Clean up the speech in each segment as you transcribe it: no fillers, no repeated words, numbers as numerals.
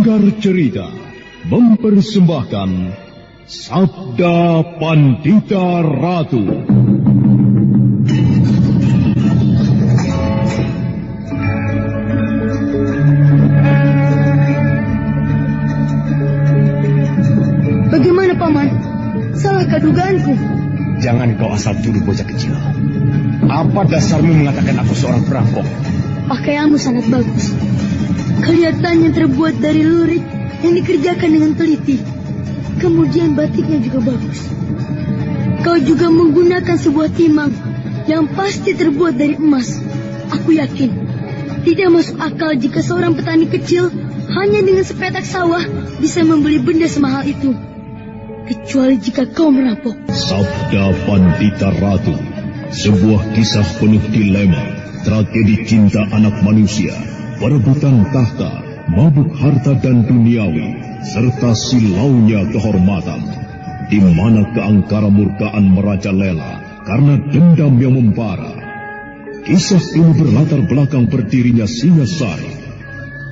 Sanggar Cerita mempersembahkan Sabda Pandita Ratu. Bagaimana, Paman? Salahkah dugaanku? Jangan kau asal tuduh bocah kecil. Apa dasarmu mengatakan aku seorang perampok? Pakaianmu sangat bagus. Kelihatannya terbuat dari lurik yang dikerjakan dengan teliti. Kemudian batiknya juga bagus. Kau juga menggunakan sebuah timang yang pasti terbuat dari emas. Aku yakin tidak masuk akal jika seorang petani kecil hanya dengan sepetak sawah bisa membeli benda semahal itu. Kecuali jika kau merampok. Sabda Pandita Ratu, sebuah kisah penuh dilema, tragedi cinta anak manusia, perebutan tahta, mabuk harta dan duniawi, serta silaunya kehormatan, di mana keangkara murkaan merajalela karena dendam yang membara. Kisah ini berlatar belakang berdirinya Singasari.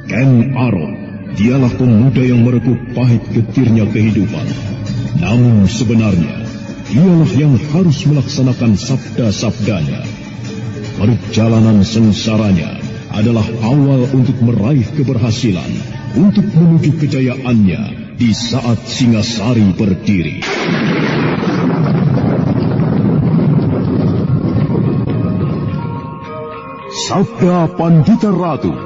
Ken Arok, dialah pemuda yang merekuk pahit getirnya kehidupan. Namun sebenarnya, dialah yang harus melaksanakan sabda-sabdanya. Perjalanan sengsaranya adalah awal untuk meraih keberhasilan, untuk menuju kejayaannya di saat Singasari berdiri. Sabda Pandita Ratu.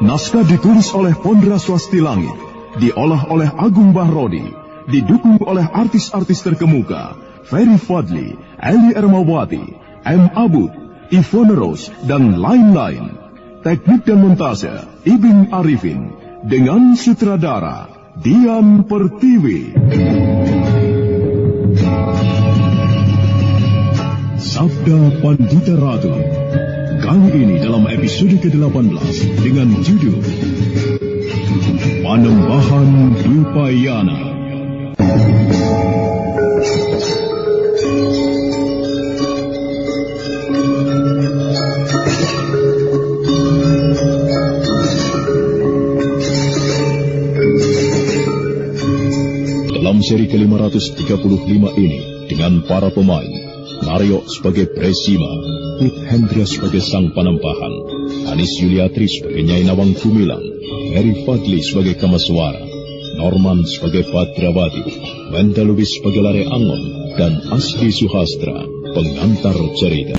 Naskah ditulis oleh Pondra Swasti Langit, diolah oleh Agung Bahrodi, didukung oleh artis-artis terkemuka Ferry Fadli, Eli Ermawati, M. Abud, Ivone Rose, dan lain-lain. Teknik dan montase Ibing Arifin, dengan sutradara Dian Pertiwi. Sabda Pandita Ratu, kali ini dalam episode ke-18 dengan judul Panembahan Dwipayana. Dalam seri ke-535 ini, dengan para pemain, Naryo sebagai Presima, Pit Hendra sebagai Sang Panembahan, Anis Yuliatri sebagai Nyai Nawang Gumilang, Ferry Fadli sebagai Kamaswara, Norman sebagai Badrawati, Wenda Lubis sebagai Lare Angon, dan Asri Suhastra, pengantar cerita.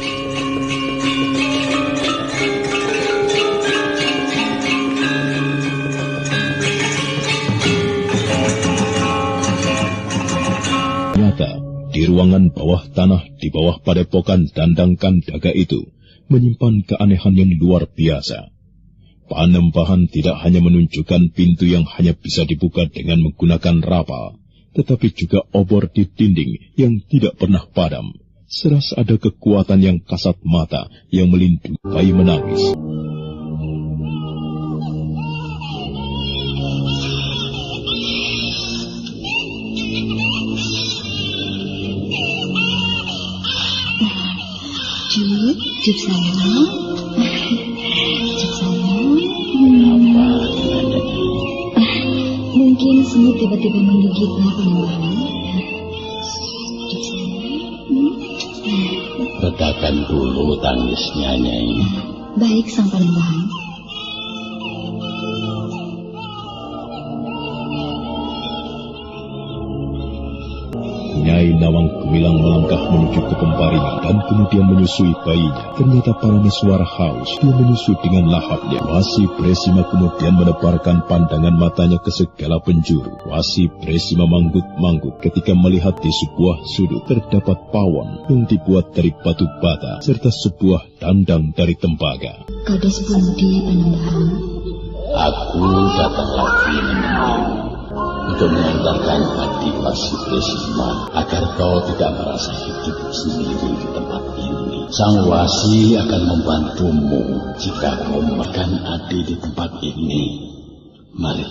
Di ruangan bawah tanah di bawah padepokan Dandang Kandaga itu menyimpan keanehan yang luar biasa. Panembahan tidak hanya menunjukkan pintu yang hanya bisa dibuka dengan menggunakan rapal, tetapi juga obor di dinding yang tidak pernah padam, serasa ada kekuatan yang kasat mata yang melindungi bayi menangis. Cip sayang, Cip sayang. Mungkin semut tiba-tiba menggigitnya, Panembahan. Cip sayang. Redakan dulu tangisnya, Nyai. Baik, Sang Panembahan. Nyai Nawang Gumilang melangkah menuju ke Kemparingan dan kemudian menyusui bayinya. Ternyata Parameswara haus, dia menyusui dengan lahapnya. Wasi Presima kemudian menebarkan pandangan matanya ke segala penjuru. Wasi Presima manggut-manggut ketika melihat di sebuah sudut terdapat pawon yang dibuat dari batu bata serta sebuah dandang dari tembaga. Kades pundi, Panembahan? Aku datang lagi menemuimu untuk mengantarkan adik Wasi Presima agar kau tidak merasa hidup sendiri di tempat ini. Sang Wasi akan membantumu jika kau makan adik di tempat ini. Mari,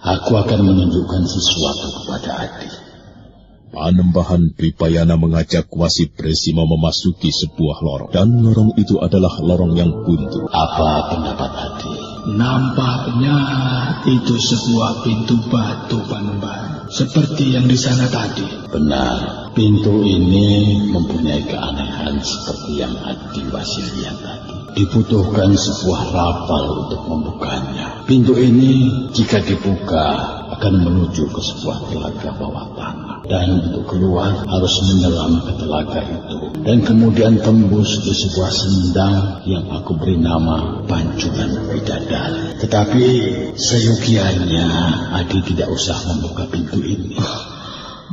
aku akan menunjukkan sesuatu kepada adik. Panembahan Dwipayana mengajak Wasi Presima memasuki sebuah lorong, dan lorong itu adalah lorong yang buntu. Apa pendapat adik? Nampaknya itu sebuah pintu batu, Panembahan. Seperti yang di sana tadi. Benar, pintu ini mempunyai keanehan seperti yang Adiwasi lihat tadi. Dibutuhkan sebuah rapal untuk membukanya. Pintu ini jika dibuka akan menuju ke sebuah telaga bawah tanah. Dan untuk keluar harus menyelam ke telaga itu. Dan kemudian tembus di sebuah sendang yang aku beri nama Pancuran Bidadari. Tetapi seyogianya Adi tidak usah membuka pintu ini.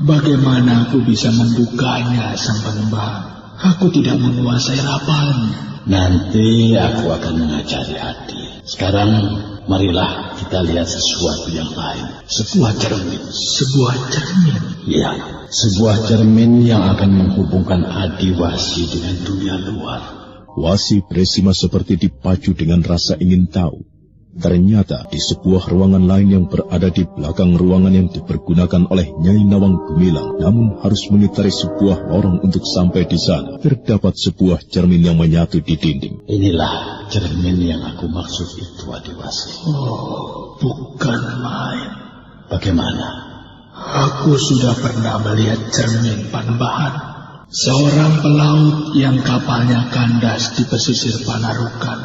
Bagaimana aku bisa membukanya, Sang Panembahan? Aku tidak menguasai rapalnya. Nanti aku akan mengajari Adi. Sekarang marilah kita lihat sesuatu yang lain. Sebuah cermin. Sebuah cermin? Ya, sebuah cermin yang akan menghubungkan Adiwasi dengan dunia luar. Wasi Bresima seperti dipacu dengan rasa ingin tahu. Ternyata di sebuah ruangan lain yang berada di belakang ruangan yang dipergunakan oleh Nyai Nawang Gumilang, namun harus mengitari sebuah lorong untuk sampai di sana, terdapat sebuah cermin yang menyatu di dinding. Inilah cermin yang aku maksud itu, Adiwasi. Oh, bukan main. Bagaimana? Aku sudah pernah melihat cermin, Panembahan. Seorang pelaut yang kapalnya kandas di pesisir Panarukan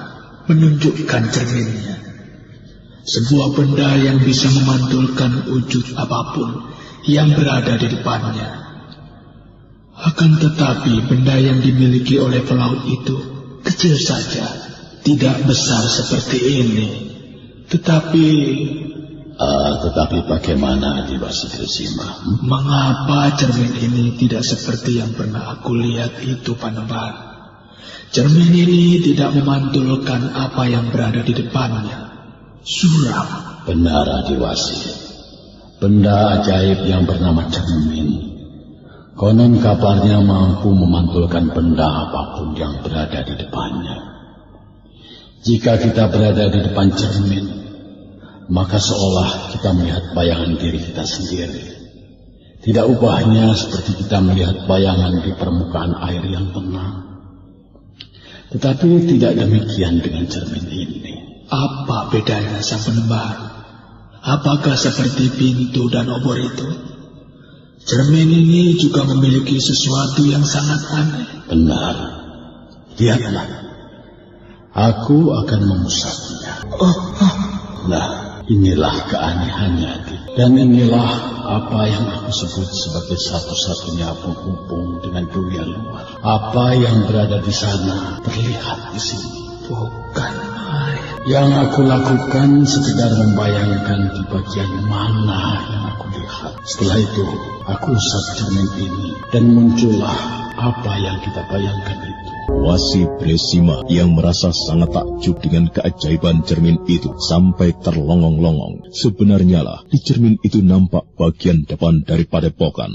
menunjukkan cerminnya. Sebuah benda yang bisa memantulkan wujud apapun yang berada di depannya. Akan tetapi benda yang dimiliki oleh pelaut itu kecil saja, tidak besar seperti ini. Tetapi bagaimana Adiwasi Bresima? Mengapa cermin ini tidak seperti yang pernah aku lihat itu, Panembahan? Cermin ini tidak memantulkan apa yang berada di depannya. Suram. Benar, Adiwasi. Benda ajaib yang bernama cermin. Konon kabarnya mampu memantulkan benda apapun yang berada di depannya. Jika kita berada di depan cermin, maka seolah kita melihat bayangan diri kita sendiri. Tidak ubahnya seperti kita melihat bayangan di permukaan air yang tenang. Tetapi tidak demikian dengan cermin ini. Apa bedanya, Sang Panembahan? Apakah seperti pintu dan obor itu? Cermin ini juga memiliki sesuatu yang sangat aneh. Benar. Lihatlah. Aku akan mengusapnya. Nah, inilah keanehannya, Adi. Dan inilah apa yang aku sebut sebagai satu-satunya penghubung dengan dunia luar. Apa yang berada di sana terlihat di sini. Bukan main. Yang aku lakukan sekedar membayangkan di bagian mana yang aku lihat. Setelah itu, aku usap cermin ini dan muncullah apa yang kita bayangkan itu. Wasi Bresima yang merasa sangat takjub dengan keajaiban cermin itu sampai terlongong-longong. Sebenarnya lah di cermin itu nampak bagian depan dari padepokan.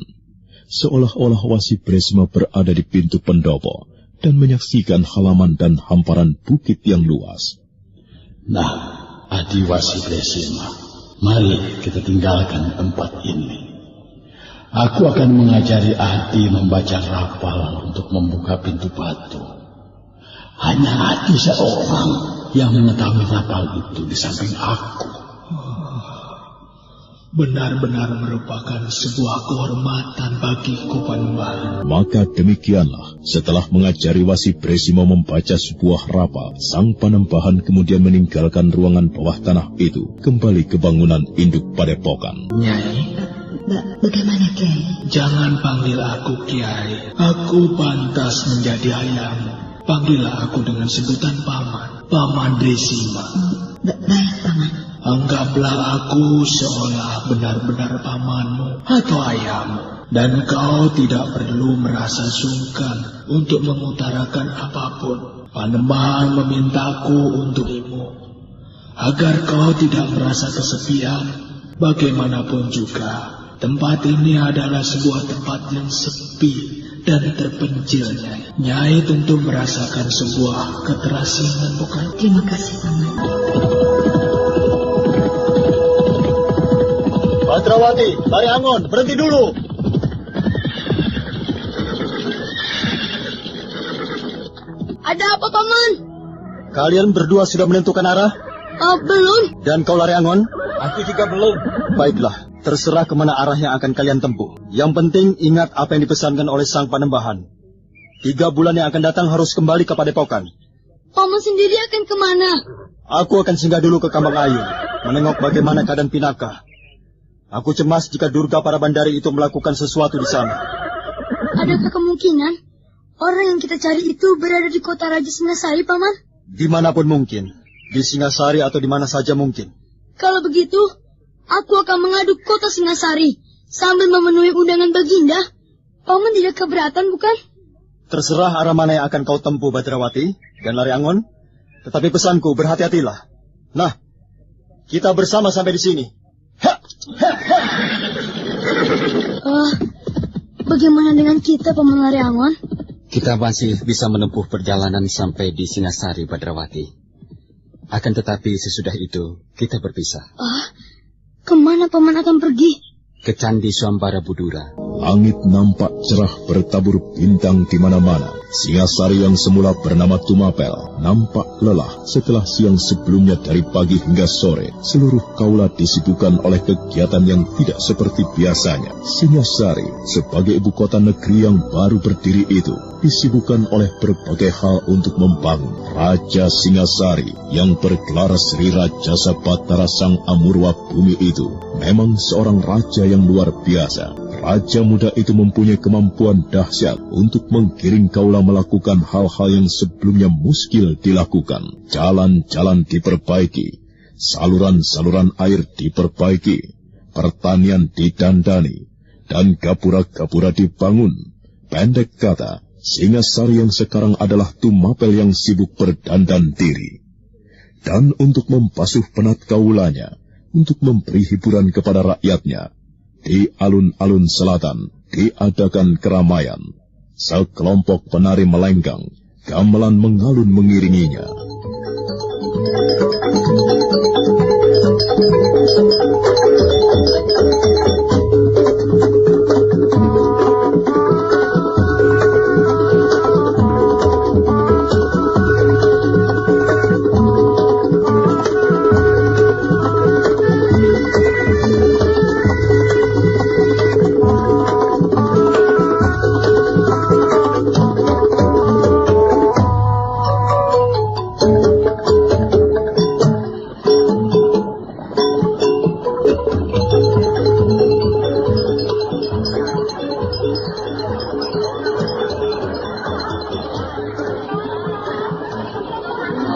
Seolah-olah Wasi Bresima berada di pintu pendopo dan menyaksikan halaman dan hamparan bukit yang luas. Nah, Adiwasi Bresima, mari kita tinggalkan tempat ini. Aku akan mengajari Adi membaca rapal untuk membuka pintu batu. Hanya Adi seorang yang mengetahui rapal itu di samping aku. Benar-benar merupakan sebuah kehormatan bagiku, Panembahan. Maka demikianlah, setelah mengajari Wasi Bresima membaca sebuah rapal, Sang Panembahan kemudian meninggalkan ruangan bawah tanah itu, kembali ke bangunan induk padepokan. Nyai, Bagaimana, Kiai? jangan panggil aku Kiai. Aku pantas menjadi ayahmu. Panggillah aku dengan sebutan Paman. Paman Bresima. Baik, Paman. Anggaplah aku seolah benar-benar pamanmu atau ayahmu. Dan kau tidak perlu merasa sungkan untuk mengutarakan apapun. Panembahan memintaku untukmu, agar kau tidak merasa kesepian. Bagaimanapun juga, tempat ini adalah sebuah tempat yang sepi dan terpencil, Nyai. Nyai tentu merasakan sebuah keterasingan, bukan? Terima kasih, Paman. Badrawati, Bari Angon, berhenti dulu. Ada apa, Paman? Kalian berdua sudah menentukan arah? Belum. Dan kau Lare Angon? Aku juga belum. Baiklah, terserah kemana arah yang akan kalian tempuh. Yang penting ingat apa yang dipesankan oleh Sang Panembahan. 3 bulan yang akan datang harus kembali ke Padepokan. Paman sendiri akan kemana? Aku akan singgah dulu ke Kambang Ayu, menengok bagaimana keadaan Pinaka. Aku cemas jika Durga para bandari itu melakukan sesuatu di sana. Adakah kemungkinan orang yang kita cari itu berada di kota Raja Singasari, Paman? Dimanapun mungkin, di Singasari atau di mana saja mungkin. Kalau begitu, aku akan mengadu kota Singasari sambil memenuhi undangan Baginda. Paman tidak keberatan, bukan? Terserah arah mana yang akan kau tempuh, Badrawati dan Lare Angon. Tetapi pesanku, berhati-hatilah. Nah, kita bersama sampai di sini. Bagaimana dengan kita, Paman Lare Angon? Kita masih bisa menempuh perjalanan sampai di Singasari, Badrawati. Akan tetapi sesudah itu, kita berpisah. Kemana Paman akan pergi? Ke Candi Swambara Budura. Langit nampak cerah bertabur bintang di mana-mana. Singasari yang semula bernama Tumapel nampak lelah setelah siang sebelumnya dari pagi hingga sore. Seluruh kaula disibukkan oleh kegiatan yang tidak seperti biasanya. Singasari sebagai ibu kota negeri yang baru berdiri itu disibukkan oleh berbagai hal untuk membangun. Raja Singasari yang bergelar Sri Rajasa Batara Sang Amurwa Bumi itu memang seorang raja yang luar biasa. Raja muda itu mempunyai kemampuan dahsyat untuk menggiring kaula melakukan hal-hal yang sebelumnya muskil dilakukan. Jalan-jalan diperbaiki, saluran-saluran air diperbaiki, pertanian didandani, dan gapura-gapura dibangun. Pendek kata, Singasari yang sekarang adalah Tumapel yang sibuk berdandan diri. Dan untuk membasuh penat kaulanya, untuk memberi hiburan kepada rakyatnya, di alun-alun selatan diadakan keramaian. Sekelompok penari melenggang, gamelan mengalun mengiringinya.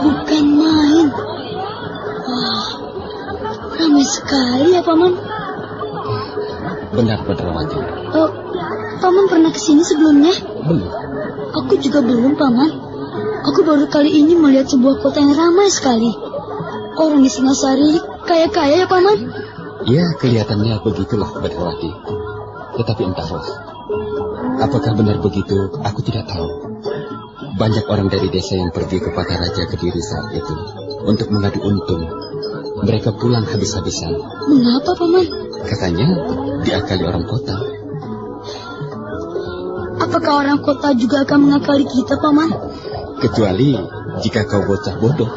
Bukan main. Ramai sekali ya, Paman. Benar, Badrawati. Paman pernah kesini sebelumnya? Belum. Aku juga belum, Paman. Aku baru kali ini melihat sebuah kota yang ramai sekali. Orang di Singasari kaya-kaya ya, Paman? Ya, kelihatannya begitulah, Badrawati. Tetapi entahlah. Apakah benar begitu, aku tidak tahu. Banyak orang dari desa yang pergi ke Pataraja Kediri saat itu untuk mengadu untung. Mereka pulang habis-habisan. Mengapa, Paman? Katanya diakali orang kota. Apakah orang kota juga akan mengakali kita, Paman? Kecuali jika kau bocah bodoh.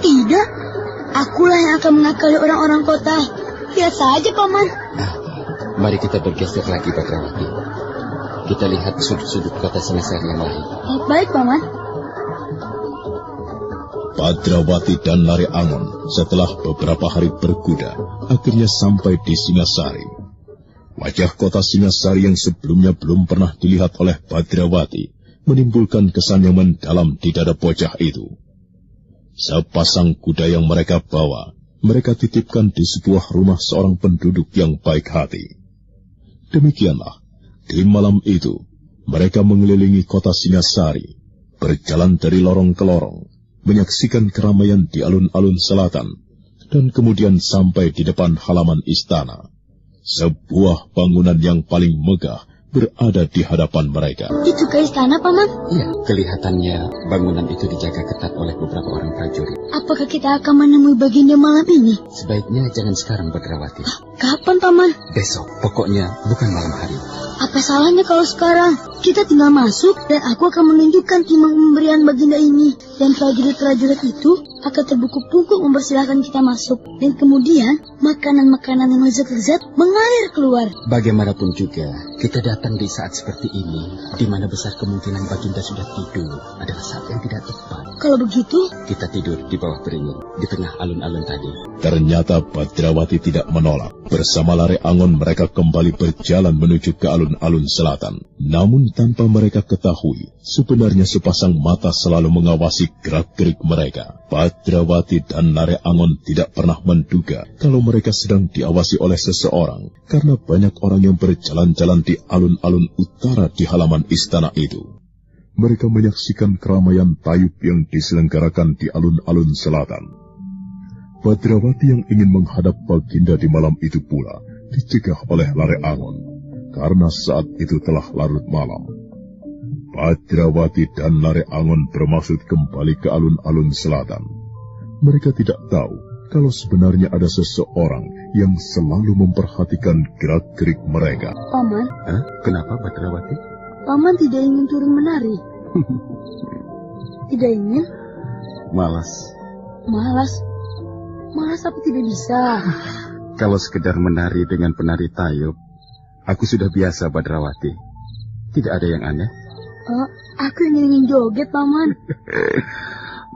Tidak. Akulah yang akan mengakali orang-orang kota. Lihat saja, Paman. Mari kita bergeser lagi, Badrawati. Kita lihat sudut-sudut kota Singasari yang lain. Baik, Paman. Badrawati dan Lare Angon setelah beberapa hari berkuda akhirnya sampai di Singasari. Wajah kota Singasari yang sebelumnya belum pernah dilihat oleh Badrawati menimbulkan kesan yang mendalam di dada bocah itu. Sepasang kuda yang mereka bawa, mereka titipkan di sebuah rumah seorang penduduk yang baik hati. Demikianlah, di malam itu, mereka mengelilingi kota Singasari, berjalan dari lorong ke lorong, menyaksikan keramaian di alun-alun selatan, dan kemudian sampai di depan halaman istana. Sebuah bangunan yang paling megah berada di hadapan mereka. Itu ke istana, Paman? Iya, kelihatannya bangunan itu dijaga ketat oleh beberapa orang prajurit. Apakah kita akan menemui Baginda malam ini? Sebaiknya jangan sekarang, Badrawati. Kapan, Paman? Besok, pokoknya bukan malam hari. Apa salahnya kalau sekarang? Kita tinggal masuk dan aku akan menunjukkan timang pemberian baginda ini. Dan prajurit-prajurit itu akan terbungkuk-bungkuk mempersilahkan kita masuk. Dan kemudian makanan-makanan yang lezat-lezat mengalir keluar. Bagaimanapun juga, kita datang di saat seperti ini, di mana besar kemungkinan baginda sudah tidur, adalah saat yang tidak tepat. Kalau begitu, kita tidur di bawah beringin, di tengah alun-alun tadi. Ternyata Badrawati tidak menolak. Bersama Lare Angon mereka kembali berjalan menuju ke alun-alun selatan. Namun tanpa mereka ketahui, sebenarnya sepasang mata selalu mengawasi gerak-gerik mereka. Badrawati dan Lare Angon tidak pernah menduga kalau mereka sedang diawasi oleh seseorang, karena banyak orang yang berjalan-jalan di alun-alun utara di halaman istana itu. Mereka menyaksikan keramaian tayub yang diselenggarakan di alun-alun selatan. Badrawati yang ingin menghadap baginda di malam itu pula dicegah oleh Lare Angon, karena saat itu telah larut malam. Badrawati dan Lare Angon bermaksud kembali ke alun-alun selatan. Mereka tidak tahu kalau sebenarnya ada seseorang yang selalu memperhatikan gerak-gerik mereka. Paman. Kenapa, Badrawati? Paman tidak ingin turun menari. Tidak ingin? Malas. Malas? Malas apa tidak bisa? Kalau sekedar menari dengan penari tayub, aku sudah biasa, Badrawati. Tidak ada yang aneh. Aku ingin joget, Paman.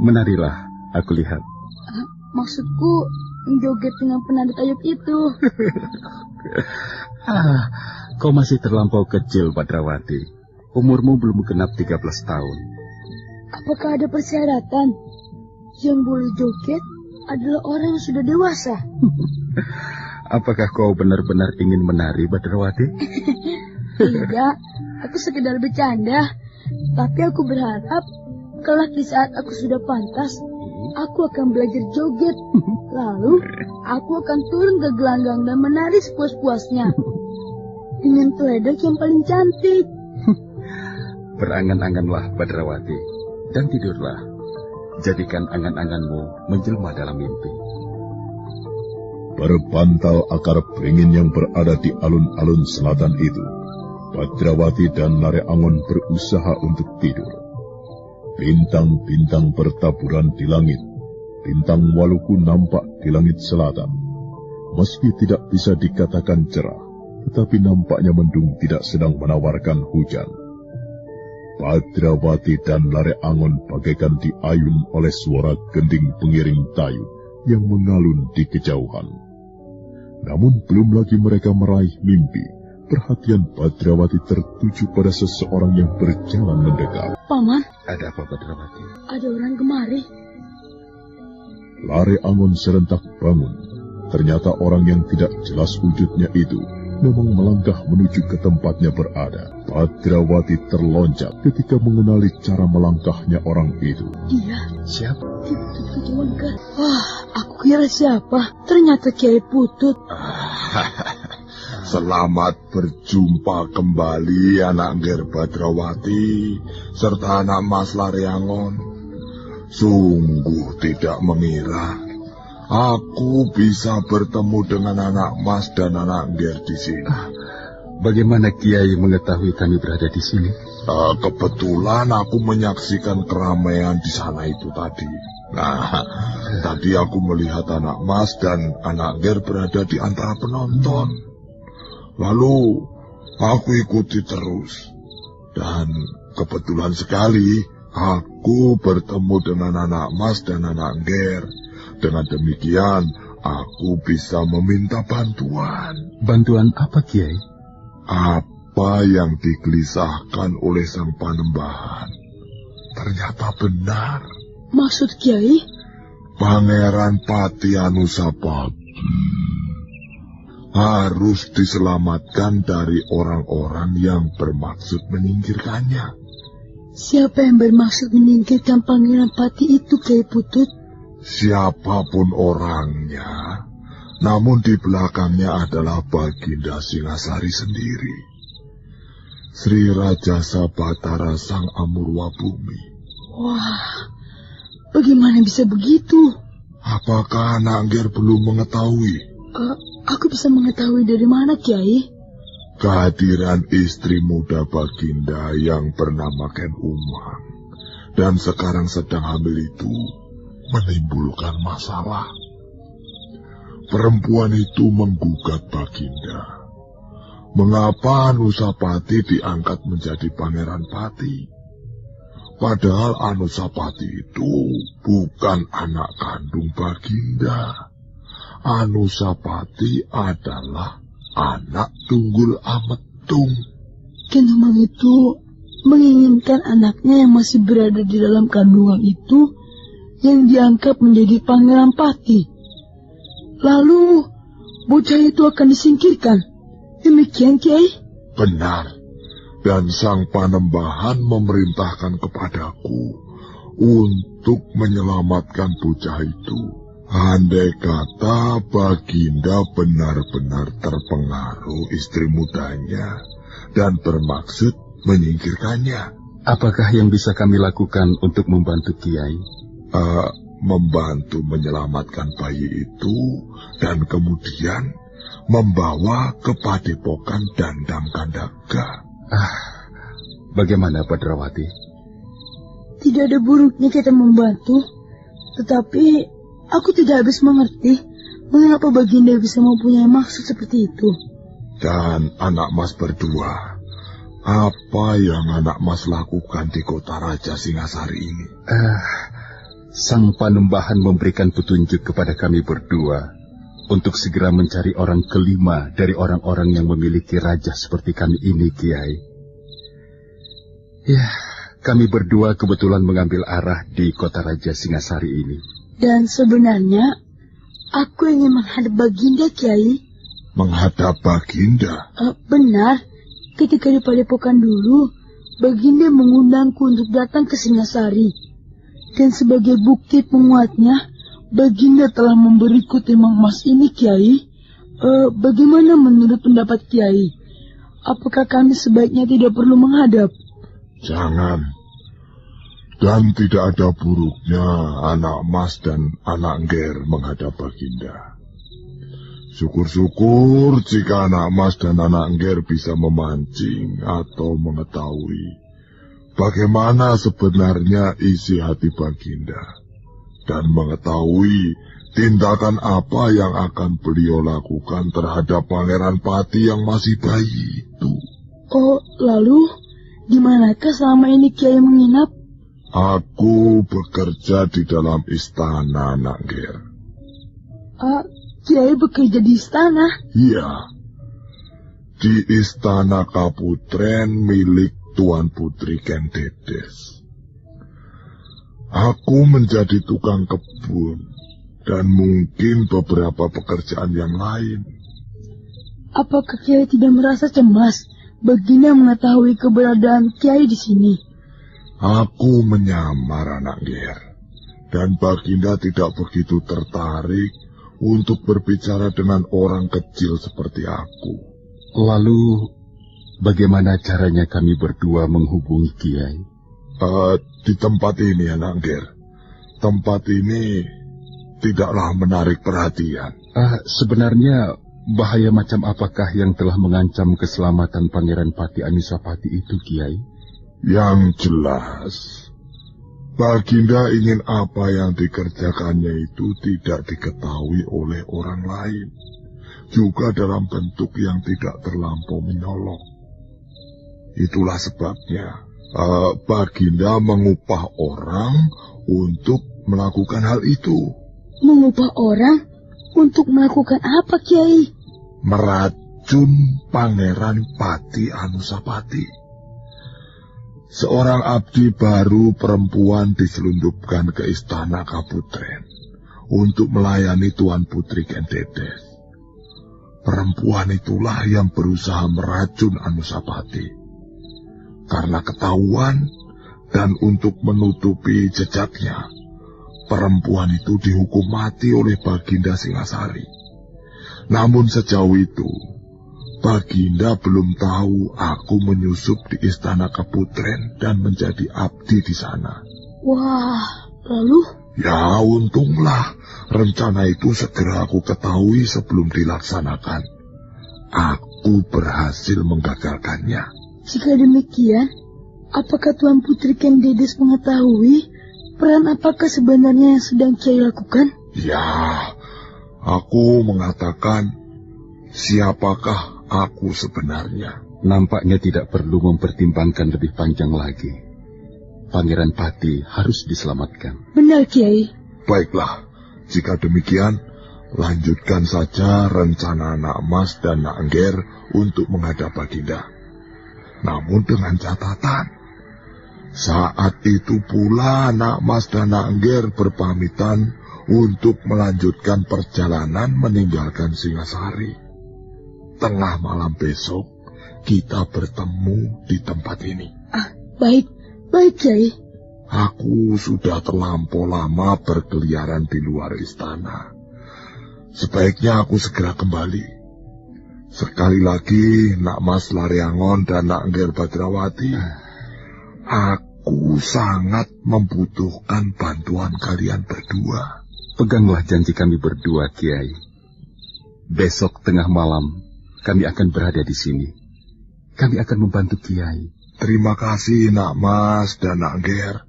Menarilah, aku lihat. Maksudku, joget dengan penari tayub itu. Kau masih terlampau kecil, Badrawati. Umurmu belum genap 13 tahun. Apakah ada persyaratan? Yang boleh joget adalah orang yang sudah dewasa. Apakah kau benar-benar ingin menari, Badrawati? Tidak, aku sekedar bercanda. Tapi aku berharap, kelak di saat aku sudah pantas, aku akan belajar joget. Lalu, aku akan turun ke gelanggang dan menari sepuas-puasnya. Dengan teledok yang paling cantik. Berangan-anganlah, Badrawati, dan tidurlah. Jadikan angan-anganmu menjelma dalam mimpi. Berbantal akar beringin yang berada di alun-alun selatan itu, Badrawati dan Lare Angon berusaha untuk tidur. Bintang-bintang bertaburan di langit. Bintang Waluku nampak di langit selatan. Meski tidak bisa dikatakan cerah, tetapi nampaknya mendung tidak sedang menawarkan hujan. Badrawati dan Lare Angon bagaikan diayun oleh suara gending pengiring tayu yang mengalun di kejauhan. Namun belum lagi mereka meraih mimpi, perhatian Badrawati tertuju pada seseorang yang berjalan mendekat. Paman. Ada apa, Badrawati? Ada orang kemari. Lare Angon serentak bangun. Ternyata orang yang tidak jelas wujudnya itu memang melangkah menuju ke tempatnya berada. Badrawati terloncat ketika mengenali cara melangkahnya orang itu. Iya. Siapa? Itu Wangkar. Wah, aku kira siapa? Ternyata Kiai Putut. Selamat berjumpa kembali anak Nger Badrawati serta anak Mas Lare Angon. Sungguh tidak mengira aku bisa bertemu dengan anak Mas dan anak Nger di sini. Bagaimana Kiai mengetahui kami berada di sini? Kebetulan aku menyaksikan keramaian di sana itu tadi. Nah, tadi aku melihat anak Mas dan anak Nger berada di antara penonton. Lalu aku ikuti terus. Dan kebetulan sekali aku bertemu dengan anak Mas dan anak Nger. Dengan demikian, aku bisa meminta bantuan. Bantuan apa, Kiai? Apa yang digelisahkan oleh sang Panembahan ternyata benar. Maksud Kiai? Pangeran Pati Anusapati harus diselamatkan dari orang-orang yang bermaksud menyingkirkannya. Siapa yang bermaksud menyingkirkan Pangeran Pati itu, Kiai Putut? Siapapun orangnya, namun di belakangnya adalah Baginda Singasari sendiri. Sri Raja Sabatara Sang Amurwa Bumi. Wah, bagaimana bisa begitu? Apakah anak Nger belum mengetahui? aku bisa mengetahui dari mana, Kiai? Kehadiran istri muda Baginda yang bernama Ken Umang dan sekarang sedang hamil itu menimbulkan masalah. Perempuan itu menggugat Baginda. Mengapa Anusapati diangkat menjadi Pangeran Pati? Padahal Anusapati itu bukan anak kandung Baginda. Anusapati adalah anak tunggul Ametung. Ken Umang itu menginginkan anaknya yang masih berada di dalam kandungan itu yang diangkat menjadi Pangeran Pati. Lalu bocah itu akan disingkirkan. Demikian, Kiai? Benar. Dan Sang Panembahan memerintahkan kepadaku untuk menyelamatkan bocah itu. Andai kata Baginda benar-benar terpengaruh istri mudanya dan bermaksud menyingkirkannya. Apakah yang bisa kami lakukan untuk membantu Kiai? Membantu menyelamatkan bayi itu dan kemudian membawa ke Padepokan Dandang Kandaga. Bagaimana Badrawati? Tidak ada buruknya kita membantu, tetapi aku tidak habis mengerti mengapa Baginda bisa mempunyai maksud seperti itu. Dan anak mas berdua, apa yang anak mas lakukan di kota Raja Singasari ini? Sang Panembahan memberikan petunjuk kepada kami berdua untuk segera mencari orang kelima dari orang-orang yang memiliki raja seperti kami ini, Kiai. Ya, kami berdua kebetulan mengambil arah di kota Raja Singasari ini. Dan sebenarnya, aku ingin menghadap Baginda, Kiai. Menghadap Baginda? Benar, ketika di Padepokan dulu, Baginda mengundangku untuk datang ke Singasari. Dan sebagai bukti penguatnya, Baginda telah memberiku timang emas ini, Kiai. Bagaimana menurut pendapat Kiai? Apakah kami sebaiknya tidak perlu menghadap? Jangan. Dan tidak ada buruknya anak mas dan anak Nger menghadap Baginda. Syukur-syukur jika anak mas dan anak Nger bisa memancing atau mengetahui bagaimana sebenarnya isi hati Baginda dan mengetahui tindakan apa yang akan beliau lakukan terhadap Pangeran Pati yang masih bayi itu. Oh, lalu di manakah selama ini Kiai menginap? Aku bekerja di dalam istana, Nak Ger. Kiai bekerja di istana? Iya, di istana Kaputren milik Tuan Putri Ken Dedes. Aku menjadi tukang kebun dan mungkin beberapa pekerjaan yang lain. Apakah Kiai tidak merasa cemas Baginda mengetahui keberadaan Kiai di sini? Aku menyamar, Anak Ger, dan Baginda tidak begitu tertarik untuk berbicara dengan orang kecil seperti aku. Lalu, bagaimana caranya kami berdua menghubungi Kiai? Di tempat ini, Anak Ger. Tempat ini tidaklah menarik perhatian. Sebenarnya, bahaya macam apakah yang telah mengancam keselamatan Pangeran Pati Anusapati itu, Kiai? Yang jelas, Baginda ingin apa yang dikerjakannya itu tidak diketahui oleh orang lain, juga dalam bentuk yang tidak terlampau menyolok. Itulah sebabnya Baginda mengupah orang untuk melakukan hal itu. Mengupah orang untuk melakukan apa, Kiai? Meracun Pangeran Pati Anusapati. Seorang abdi baru perempuan diselundupkan ke istana Kaputren untuk melayani Tuan Putri Ken Dedes. Perempuan itulah yang berusaha meracun Anusapati. Karena ketahuan dan untuk menutupi jejaknya, perempuan itu dihukum mati oleh Baginda Singasari. Namun sejauh itu, Baginda belum tahu aku menyusup di istana Kaputren dan menjadi abdi di sana. Wah, lalu? Ya, untunglah rencana itu segera aku ketahui sebelum dilaksanakan. Aku berhasil menggagalkannya. Jika demikian, apakah Tuan Putri Ken Dedes mengetahui peran apakah sebenarnya yang sedang Kiai lakukan? Ya, aku mengatakan siapakah aku sebenarnya. Nampaknya tidak perlu mempertimbangkan lebih panjang lagi. Pangeran Pati harus diselamatkan. Benar, Kiai. Baiklah, jika demikian, lanjutkan saja rencana Nak Mas dan Nak Engger untuk menghadap Baginda. Namun dengan catatan, saat itu pula Nak Mas dan Nak Engger berpamitan untuk melanjutkan perjalanan meninggalkan Singasari. Tengah malam besok, kita bertemu di tempat ini. Baik Kiai. Aku sudah terlampau lama berkeliaran di luar istana. Sebaiknya aku segera kembali. Sekali lagi, Nak Mas Laryangon dan Nak Engger Badrawati, aku sangat membutuhkan bantuan kalian berdua. Peganglah janji kami berdua, Kiai. Besok tengah malam, kami akan berada di sini. Kami akan membantu Kiai. Terima kasih, Nak Mas dan Nak Engger.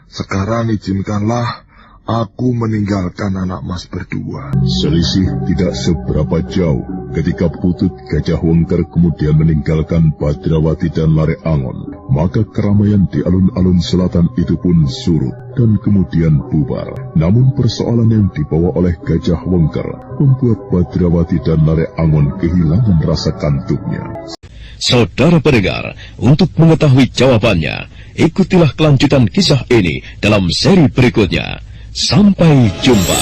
Sekarang izinkanlah aku meninggalkan anak Mas berdua. Selisih tidak seberapa jauh ketika Putut Gajah Wengker kemudian meninggalkan Badrawati dan Lare Angon. Maka keramaian di alun-alun selatan itu pun surut dan kemudian bubar. Namun persoalan yang dibawa oleh Gajah Wengker membuat Badrawati dan Lare Angon kehilangan rasa kantuknya. Saudara pendengar, untuk mengetahui jawabannya, ikutilah kelanjutan kisah ini dalam seri berikutnya. Sampai jumpa.